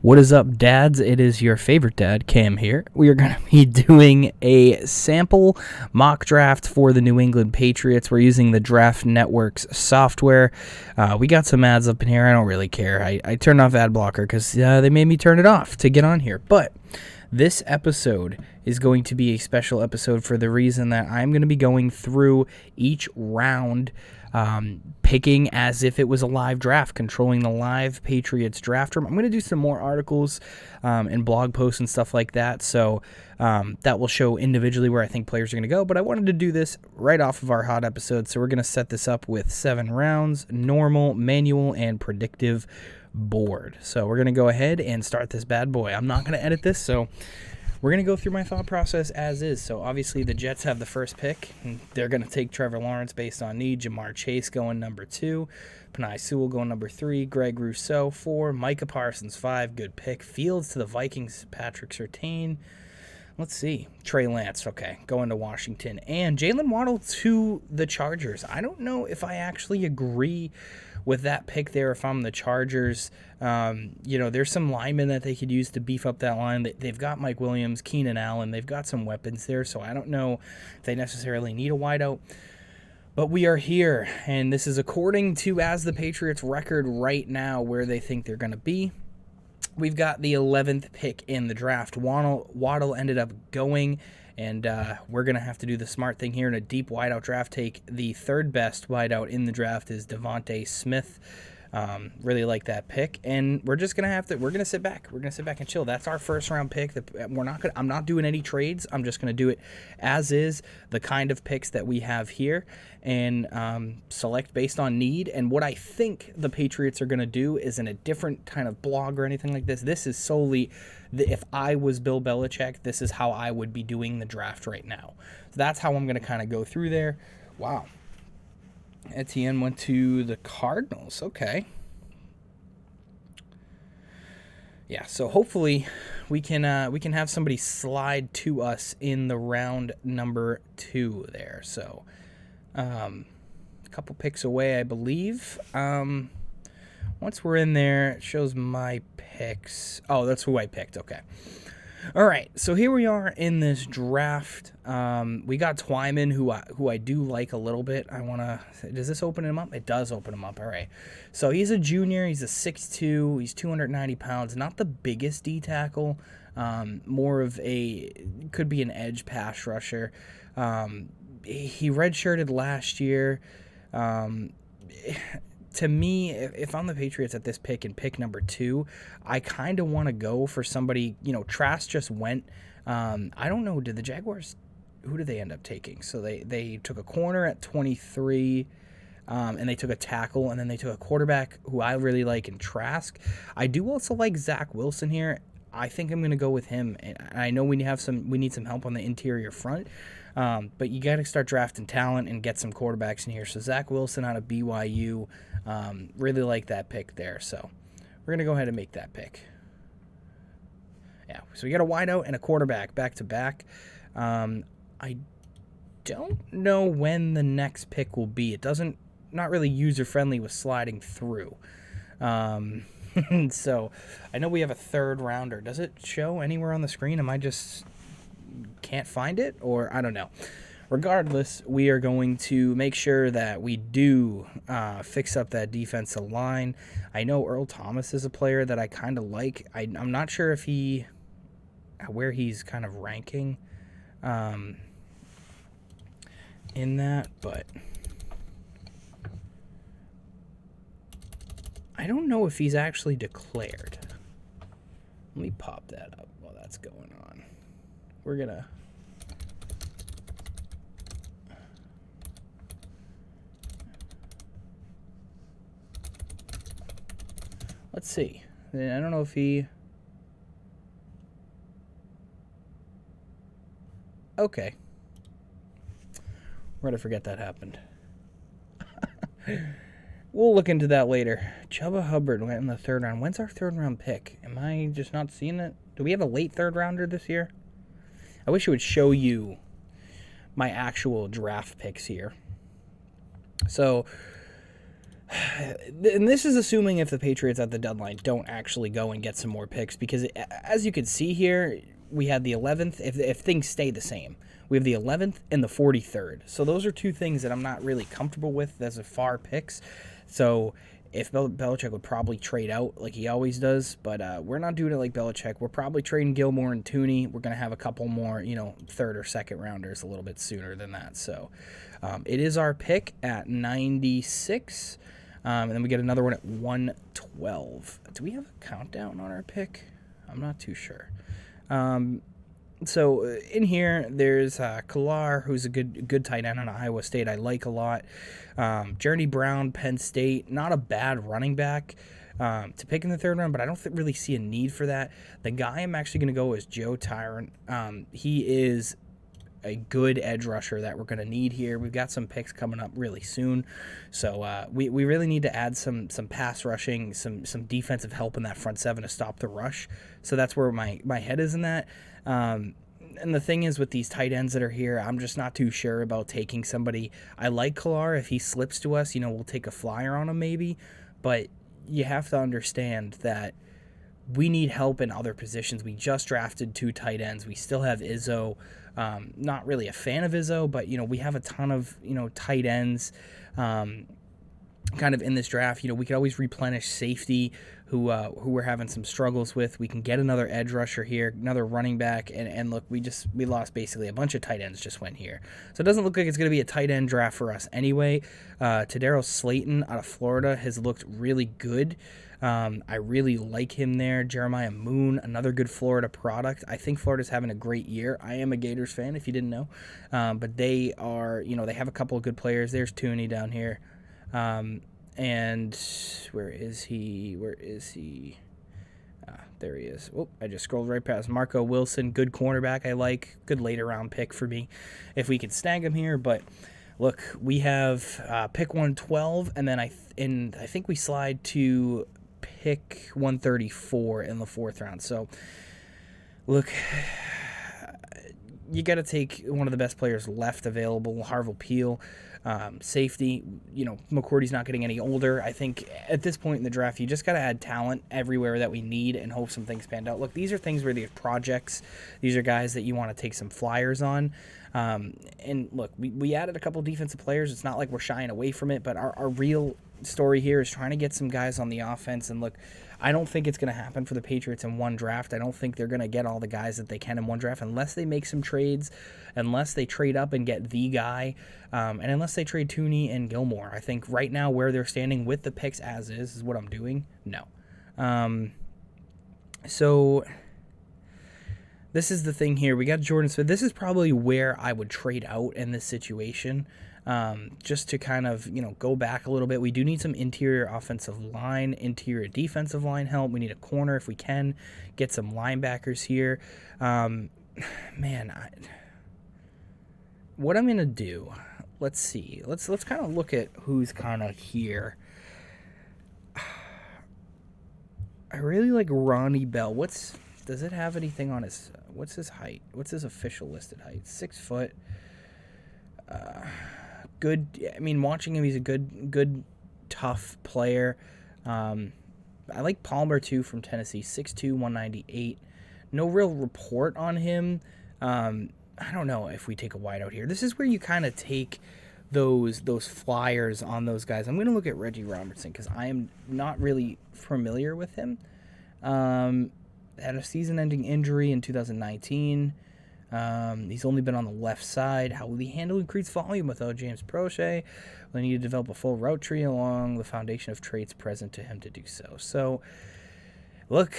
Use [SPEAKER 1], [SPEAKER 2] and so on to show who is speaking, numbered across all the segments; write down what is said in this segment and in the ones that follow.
[SPEAKER 1] What is up, dads? It is your favorite dad, Cam here. We are going to be doing a sample mock draft for the New England Patriots. We're using the Draft Network's software. We got some ads up in here. I don't really care. I turned off ad blocker because they made me turn it off to get on here. But this episode is going to be a special episode for the reason that I'm going to be going through each round, picking as if it was a live draft, controlling the live Patriots draft room. I'm going to do some more articles and blog posts and stuff like that, so that will show individually where I think players are going to go, but I wanted to do this right off of our hot episode, so we're going to set this up with 7 rounds, normal, manual, and predictive board. So we're going to go ahead and start this bad boy. I'm not going to edit this, so we're going to go through my thought process as is. So obviously the Jets have the first pick. They're going to take Trevor Lawrence based on need. Jamar Chase going number 2. Penei Sewell going number 3. Greg Rousseau 4. Micah Parsons 5. Good pick. Fields to the Vikings. Patrick Surtain. Let's see. Trey Lance, okay, going to Washington. And Jalen Waddle to the Chargers. I don't know if I actually agree with that pick there if I'm the Chargers. There's some linemen that they could use to beef up that line. They've got Mike Williams, Keenan Allen. They've got some weapons there, so I don't know if they necessarily need a wideout. But we are here, and this is according to as the Patriots record right now where they think they're going to be. We've got the 11th pick in the draft. Waddle ended up going, and we're going to have to do the smart thing here in a deep wideout draft. Take the third best wideout in the draft is Devontae Smith. Really like that pick, and we're just gonna we're gonna sit back. We're gonna sit back and chill. That's our first round pick. I'm not doing any trades. I'm just gonna do it as is, the kind of picks that we have here, and select based on need. And what I think the Patriots are gonna do is in a different kind of blog or anything like this. This is solely if I was Bill Belichick, this is how I would be doing the draft right now. So that's how I'm gonna kind of go through there. Wow. Etienne went to the Cardinals. Okay. Yeah, so hopefully we can have somebody slide to us in the round number 2 there. So a couple picks away, I believe. Once we're in there, it shows my picks. Oh, that's who I picked. Okay. All right, so here we are in this draft. We got Twyman, who I do like a little bit. Does this open him up? It does open him up. All right. So he's a junior. He's a 6'2". He's 290 pounds. Not the biggest D tackle. More of could be an edge pass rusher. He redshirted last year. To me, if I'm the Patriots at this pick and pick number 2, I kind of want to go for somebody. Trask just went. I don't know. Did the Jaguars? Who did they end up taking? So they took a corner at 23, and they took a tackle, and then they took a quarterback who I really like in Trask. I do also like Zach Wilson here. I think I'm going to go with him. And I know we need some help on the interior front. But you got to start drafting talent and get some quarterbacks in here. So Zach Wilson out of BYU, really like that pick there. So we're going to go ahead and make that pick. Yeah, so we got a wideout and a quarterback back to back. I don't know when the next pick will be. Not really user-friendly with sliding through. So I know we have a third rounder. Does it show anywhere on the screen? Am I just can't find it, or I don't know. Regardless, we are going to make sure that we do fix up that defensive line. I know Earl Thomas is a player that I kind of like. I'm not sure if where he's kind of ranking in that, but I don't know if he's actually declared. Let me pop that up while that's going on. We're going to let's see. I don't know if he okay. We're going to forget that happened. We'll look into that later. Chuba Hubbard went in the 3rd round. When's our 3rd round pick? Am I just not seeing it? Do we have a late 3rd rounder this year? I wish it would show you my actual draft picks here. So And this is assuming if the Patriots at the deadline don't actually go and get some more picks, because as you can see here, we had the 11th. If things stay the same, we have the 11th and the 43rd. So those are two things that I'm not really comfortable with as a far picks. So if Belichick would probably trade out like he always does, but we're not doing it like Belichick. We're probably trading Gilmore and Tooney. We're going to have a couple more, third or second rounders a little bit sooner than that. So it is our pick at 96. And then we get another one at 112. Do we have a countdown on our pick? I'm not too sure. So in here, there's Kalar, who's a good tight end on Iowa State. I like a lot. Journey Brown, Penn State, not a bad running back to pick in the third round, but I don't really see a need for that. The guy I'm actually going to go is Joe Tyrant. He is a good edge rusher that we're going to need here. We've got some picks coming up really soon, so we really need to add some pass rushing, some defensive help in that front seven to stop the rush. So that's where my head is in that. And the thing is with these tight ends that are here, I'm just not too sure about taking somebody. I like Kalar. If he slips to us, we'll take a flyer on him maybe, but you have to understand that we need help in other positions. We just drafted 2 tight ends. We still have Izzo. Not really a fan of Izzo, but we have a ton of tight ends kind of in this draft. We could always replenish safety, who we're having some struggles with. We can get another edge rusher here, another running back, and look, we lost basically a bunch of tight ends just went here. So it doesn't look like it's going to be a tight end draft for us anyway. Tadaro Slayton out of Florida has looked really good. I really like him there. Jeremiah Moon, another good Florida product. I think Florida's having a great year. I am a Gators fan, if you didn't know. But they are, they have a couple of good players. There's Tooney down here. And where is he? There he is. Oh, I just scrolled right past Marco Wilson. Good cornerback. I like. Good later round pick for me if we could snag him here. But look, we have pick 112, and then I think we slide to pick 134 in the 4th round. So look, you got to take one of the best players left available, Harville Peel. Safety, McCourty's not getting any older. I think at this point in the draft, you just got to add talent everywhere that we need and hope some things pan out. Look, these are things where these projects, these are guys that you want to take some flyers on. And look, we added a couple defensive players. It's not like we're shying away from it, but our real story here is trying to get some guys on the offense. And look, I don't think it's going to happen for the Patriots in one draft. I don't think they're going to get all the guys that they can in one draft unless they make some trades, unless they trade up and get the guy, and unless they trade Tooney and Gilmore. I think right now where they're standing with the picks as is what I'm doing. No. So this is the thing here. We got Jordan Smith. This is probably where I would trade out in this situation, just to kind of, go back a little bit. We do need some interior offensive line, interior defensive line help. We need a corner if we can. Get some linebackers here. What I'm going to do, let's see. Let's kind of look at who's kind of here. I really like Ronnie Bell. Does it have anything on what's his height? What's his official listed height? 6 foot. Good. I mean, watching him, he's a good, tough player. I like Palmer too from Tennessee, 6'2", 198. No real report on him. I don't know if we take a wide out here. This is where you kind of take those flyers on those guys. I'm going to look at Reggie Robertson because I am not really familiar with him. Had a season-ending injury in 2019. He's only been on the left side. How will he handle increased volume without James Prochet? Will he need to develop a full route tree along the foundation of traits present to him to do so? So, look,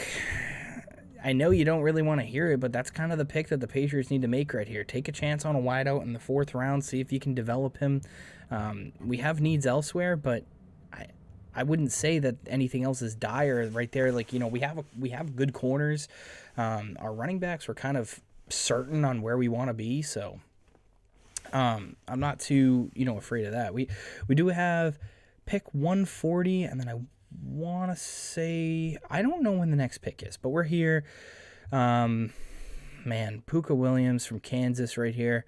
[SPEAKER 1] I know you don't really want to hear it, but that's kind of the pick that the Patriots need to make right here. Take a chance on a wideout in the 4th round. See if you can develop him. We have needs elsewhere, but I wouldn't say that anything else is dire right there. Like, we have good corners. Our running backs were kind of certain on where we want to be, so I'm not too afraid of that. We do have pick 140, and then I want to say I don't know when the next pick is, but we're here. Puka Williams from Kansas right here.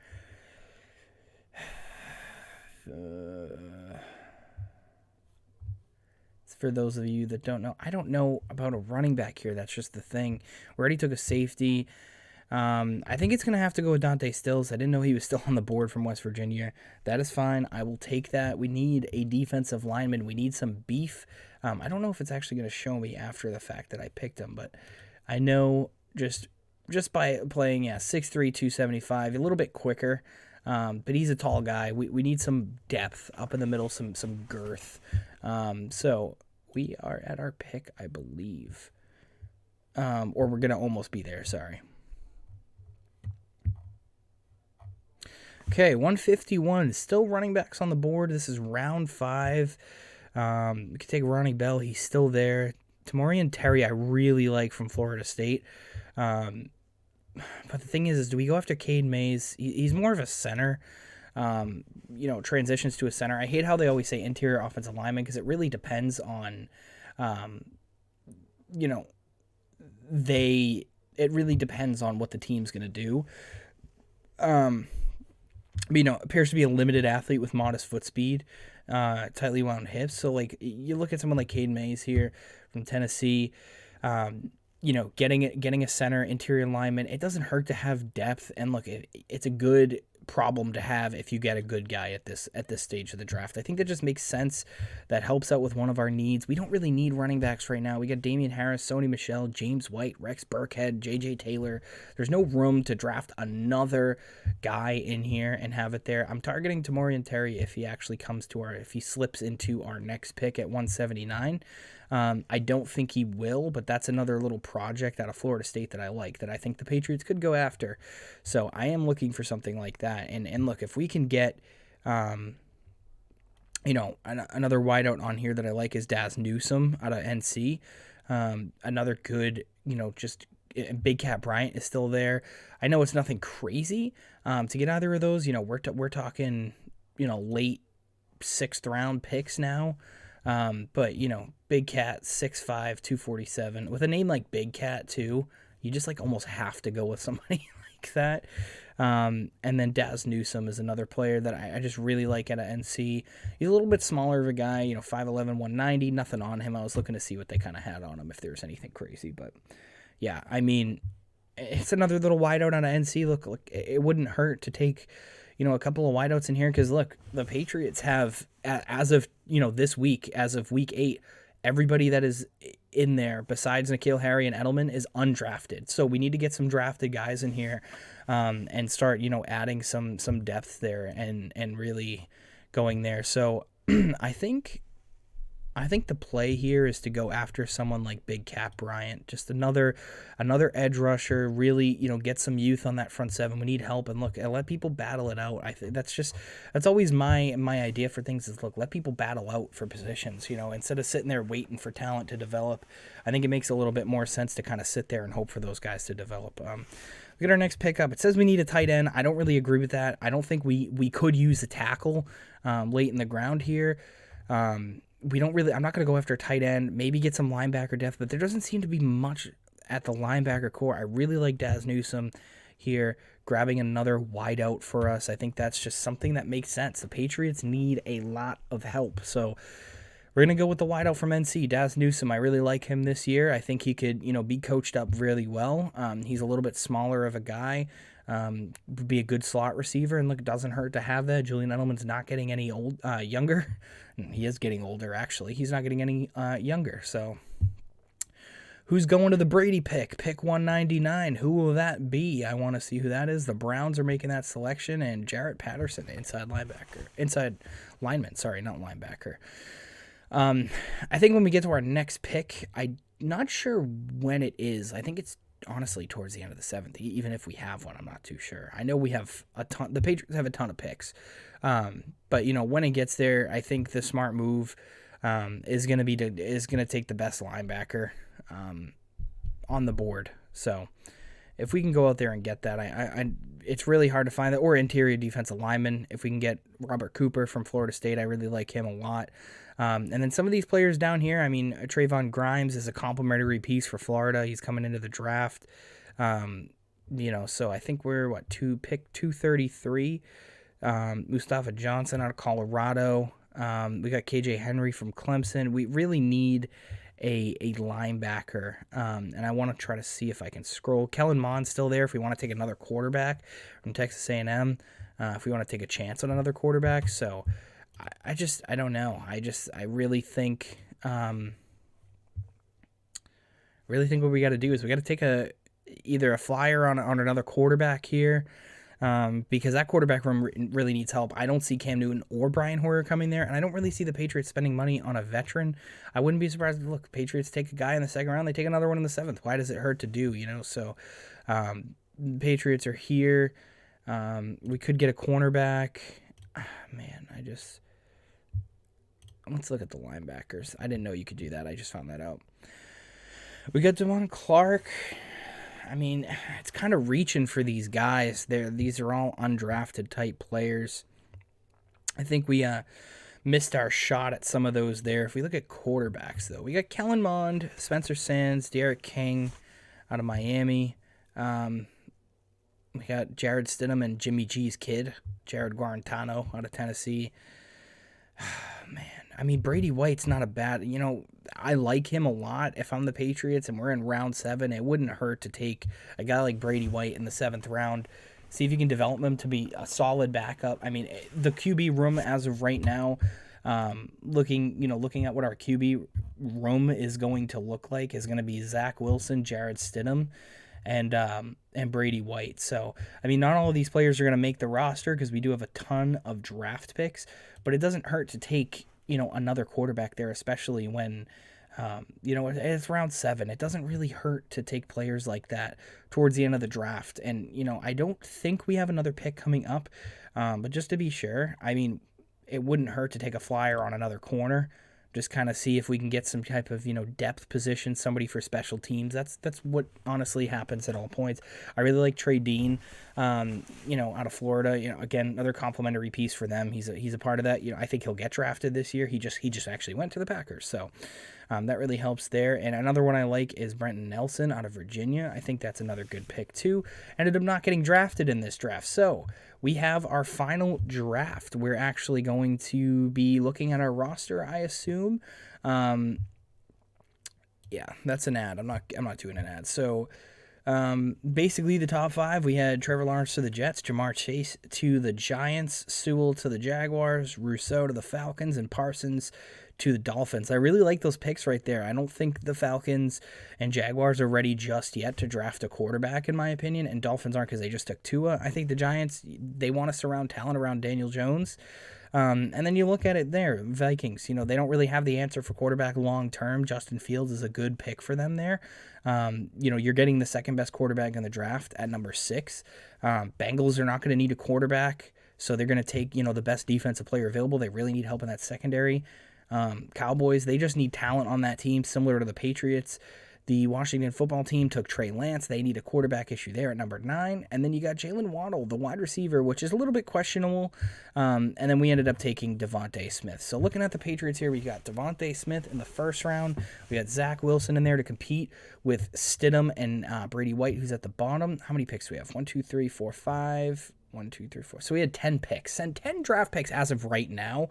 [SPEAKER 1] for those of you that don't know. I don't know about a running back here. That's just the thing. We already took a safety. I think it's going to have to go with Dante Stills. I didn't know he was still on the board from West Virginia. That is fine. I will take that. We need a defensive lineman. We need some beef. I don't know if it's actually going to show me after the fact that I picked him, but I know just by playing, 6'3", 275, a little bit quicker. But he's a tall guy. We need some depth up in the middle, some girth. So we are at our pick, I believe. Or we're going to almost be there, sorry. Okay, 151. Still running backs on the board. This is round 5. We could take Ronnie Bell. He's still there. Tamorrion Terry I really like from Florida State. But the thing is do we go after Cade Mays? He's more of a center. Transitions to a center. I hate how they always say interior offensive lineman because it really depends on, it really depends on what the team's going to do. Appears to be a limited athlete with modest foot speed, tightly wound hips. So, you look at someone like Cade Mays here from Tennessee, getting a center, interior lineman, it doesn't hurt to have depth. And look, it's a good problem to have if you get a good guy at this stage of the draft. I think that just makes sense. That helps out with one of our needs. We don't really need running backs right now. We got Damian Harris, Sony Michel, James White, Rex Burkhead, J.J. Taylor. There's no room to draft another guy in here and have it there. I'm targeting Tamorrion Terry if he actually if he slips into our next pick at 179. I don't think he will, but that's another little project out of Florida State that I like, that I think the Patriots could go after. So I am looking for something like that. And look, if we can get, another wideout on here that I like is Daz Newsome out of NC. Another good, Big Cat Bryant is still there. I know it's nothing crazy to get either of those. We're talking, late 6th round picks now. But Big Cat, 6'5", 247. With a name like Big Cat too, you just almost have to go with somebody like that. And then Daz Newsome is another player that I just really like at NC. He's a little bit smaller of a guy, 5'11", 190, nothing on him. I was looking to see what they kind of had on him, if there was anything crazy. But yeah, it's another little wideout on NC. Look, it wouldn't hurt to take, a couple of wideouts in here, because look, the Patriots have, as of this week, as of week 8, everybody that is in there besides N'Keal Harry and Edelman is undrafted. So we need to get some drafted guys in here, and start adding some depth there and really going there. So I think the play here is to go after someone like Big Cat Bryant, just another edge rusher, really, get some youth on that front seven. We need help, and look, let people battle it out. I think that's always my idea for things is, look, let people battle out for positions, instead of sitting there waiting for talent to develop. I think it makes a little bit more sense to kind of sit there and hope for those guys to develop. Look at our next pickup. It says we need a tight end. I don't really agree with that. I don't think we could use a tackle late in the ground here. We don't really, I'm not going to go after a tight end, maybe get some linebacker depth, but there doesn't seem to be much at the linebacker core. I really like Daz Newsome here, grabbing another wideout for us. I think that's just something that makes sense. The Patriots need a lot of help. So we're going to go with the wideout from NC, Daz Newsome. I really like him this year. I think he could, be coached up really well. He's a little bit smaller of a guy. Be a good slot receiver, and look, it doesn't hurt to have that. Julian Edelman's not getting any younger. He is getting older, actually. He's not getting any younger. So who's going to the Brady pick? Pick 199. Who will that be? I want to see who that is. The Browns are making that selection, and Jarrett Patterson, inside lineman. Sorry, not linebacker. I think when we get to our next pick, I'm not sure when it is. I think it's honestly towards the end of the 7th. Even if we have one, I'm not too sure. I know we have a ton. The Patriots have a ton of picks, but when it gets there, I think the smart move is going to take the best linebacker on the board. So if we can go out there and get that, it's really hard to find that, or interior defensive lineman. If we can get Robert Cooper from Florida State, I really like him a lot. And then some of these players down here, Trayvon Grimes is a complimentary piece for Florida. He's coming into the draft. So I think we're pick 233. Mustafa Johnson out of Colorado. We got KJ Henry from Clemson. We really need a linebacker, and I want to try to see if I can scroll. Kellen Mond's still there if we want to take another quarterback from Texas A&M, if we want to take a chance on another quarterback. So I don't know. I really think what we got to do is we got to take either a flyer on another quarterback here, because that quarterback room really needs help. I don't see Cam Newton or Brian Hoyer coming there, and I don't really see the Patriots spending money on a veteran. I wouldn't be surprised if, look, Patriots take a guy in the second round, they take another one in the seventh. Why does it hurt to do, So Patriots are here. We could get a cornerback. Man, let's look at the linebackers. I didn't know you could do that. I just found that out. We got Devon Clark. I mean, it's kind of reaching for these guys. These are all undrafted type players. I think we missed our shot at some of those there. If we look at quarterbacks, though, we got Kellen Mond, Spencer Sands, Derek King out of Miami. We got Jared Stidham and Jimmy G's kid, Jared Guarantano out of Tennessee. Man, I mean, Brady White's not a bad, I like him a lot. If I'm the Patriots and we're in round 7, it wouldn't hurt to take a guy like Brady White in the 7th round, see if you can develop him to be a solid backup. I mean, the QB room as of right now, looking at what our QB room is going to look like, is going to be Zach Wilson, Jared Stidham, and Brady White. So, I mean, not all of these players are going to make the roster because we do have a ton of draft picks, but it doesn't hurt to take, another quarterback there, especially when, it's round 7. It doesn't really hurt to take players like that towards the end of the draft. And, I don't think we have another pick coming up, but just to be sure, I mean, it wouldn't hurt to take a flyer on another corner. Just kind of see if we can get some type of, depth position, somebody for special teams. That's what honestly happens at all points. I really like Trey Dean, out of Florida. Again, another complimentary piece for them. He's a part of that. I think he'll get drafted this year. He just actually went to the Packers, so that really helps there. And another one I like is Brenton Nelson out of Virginia. I think that's another good pick too. Ended up not getting drafted in this draft, so we have our final draft. We're actually going to be looking at our roster, I assume. Yeah, that's an ad. I'm not doing an ad. So basically the top 5, we had Trevor Lawrence to the Jets, Jamar Chase to the Giants, Sewell to the Jaguars, Rousseau to the Falcons, and Parsons to the Dolphins. I really like those picks right there. I don't think the Falcons and Jaguars are ready just yet to draft a quarterback, in my opinion, and Dolphins aren't because they just took Tua. I think the Giants, they want to surround talent around Daniel Jones. And then you look at it there, Vikings, they don't really have the answer for quarterback long term. Justin Fields is a good pick for them there. You're getting the second best quarterback in the draft at number 6. Bengals are not going to need a quarterback, so they're going to take, the best defensive player available. They really need help in that secondary. Cowboys, they just need talent on that team, similar to the Patriots. The Washington football team took Trey Lance. They need a quarterback issue there at number 9. And then you got Jalen Waddle, the wide receiver, which is a little bit questionable. And then we ended up taking Devontae Smith. So looking at the Patriots here, we got Devontae Smith in the first round. We got Zach Wilson in there to compete with Stidham and Brady White, who's at the bottom. How many picks do we have? 1, 2, 3, 4, 5. 1, 2, 3, 4. So we had 10 picks and 10 draft picks as of right now.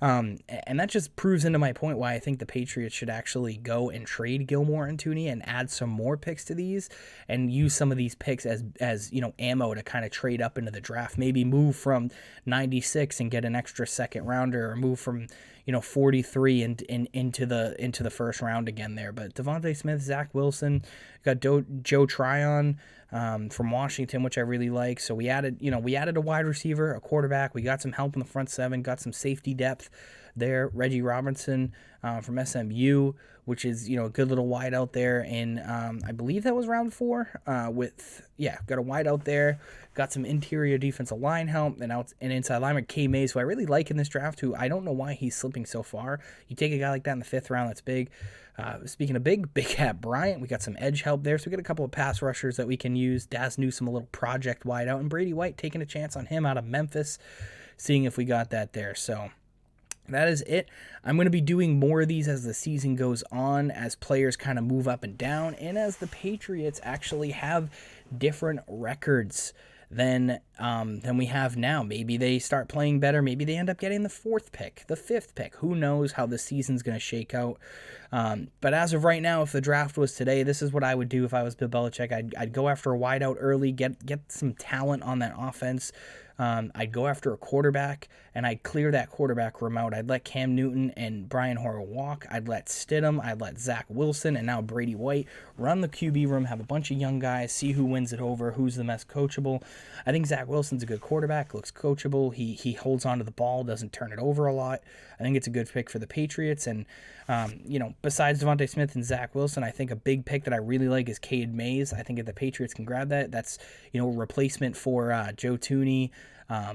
[SPEAKER 1] And that just proves into my point why I think the Patriots should actually go and trade Gilmore and Tooney and add some more picks to these and use some of these picks as ammo to kind of trade up into the draft. Maybe move from 96 and get an extra second rounder, or move from 43 into the first round again there. But Devontae Smith, Zach Wilson, got Joe Tryon from Washington, which I really like. So we added a wide receiver, a quarterback. We got some help in the front 7, got some safety depth there. Reggie Robinson from SMU, which is a good little wide out there. And I believe that was round 4. Got a wide out there. Got some interior defensive line help and inside lineman K. Mays, who I really like in this draft. Who I don't know why he's slipping so far. You take a guy like that in the 5th round, that's big. Speaking of big Hat Bryant, we got some edge help there. So we got a couple of pass rushers that we can use. Daz Newsome, a little project wide out, and Brady White taking a chance on him out of Memphis, seeing if we got that there. So that is it. I'm going to be doing more of these as the season goes on, as players kind of move up and down, and as the Patriots actually have different records than we have now. Maybe they start playing better. Maybe they end up getting the 4th pick, the 5th pick. Who knows how the season's going to shake out? But as of right now, if the draft was today, this is what I would do if I was Bill Belichick. I'd go after a wideout early, get some talent on that offense. I'd go after a quarterback, and I'd clear that quarterback room out. I'd let Cam Newton and Brian Hoyer walk. I'd let Stidham, I'd let Zach Wilson, and now Brady White run the QB room, have a bunch of young guys, see who wins it over, who's the most coachable. I think Zach Wilson's a good quarterback, looks coachable. He holds on to the ball, doesn't turn it over a lot. I think it's a good pick for the Patriots. And, besides Devontae Smith and Zach Wilson, I think a big pick that I really like is Cade Mays. I think if the Patriots can grab that, that's, a replacement for Joe Thuney,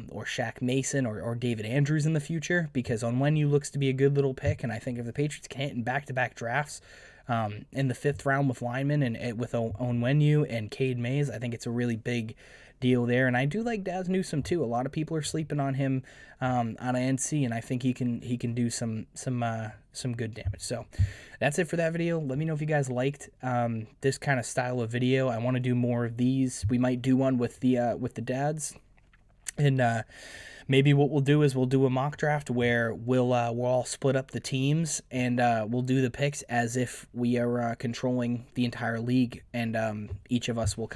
[SPEAKER 1] or Shaq Mason or David Andrews in the future, because Onwenu looks to be a good little pick. And I think if the Patriots can hit in back-to-back drafts in the 5th round with linemen and with Onwenu and Cade Mays, I think it's a really big deal there. And I do like Daz Newsome too. A lot of people are sleeping on him on an NC, and I think he can do some good damage. So that's it for that video. Let me know if you guys liked this kind of style of video. I want to do more of these. We might do one with the dads. And maybe what we'll do is we'll do a mock draft where we'll all split up the teams, and we'll do the picks as if we are controlling the entire league, and each of us will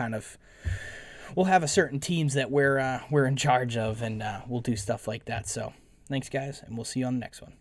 [SPEAKER 1] we'll have a certain teams that we're in charge of, and we'll do stuff like that. So thanks, guys, and we'll see you on the next one.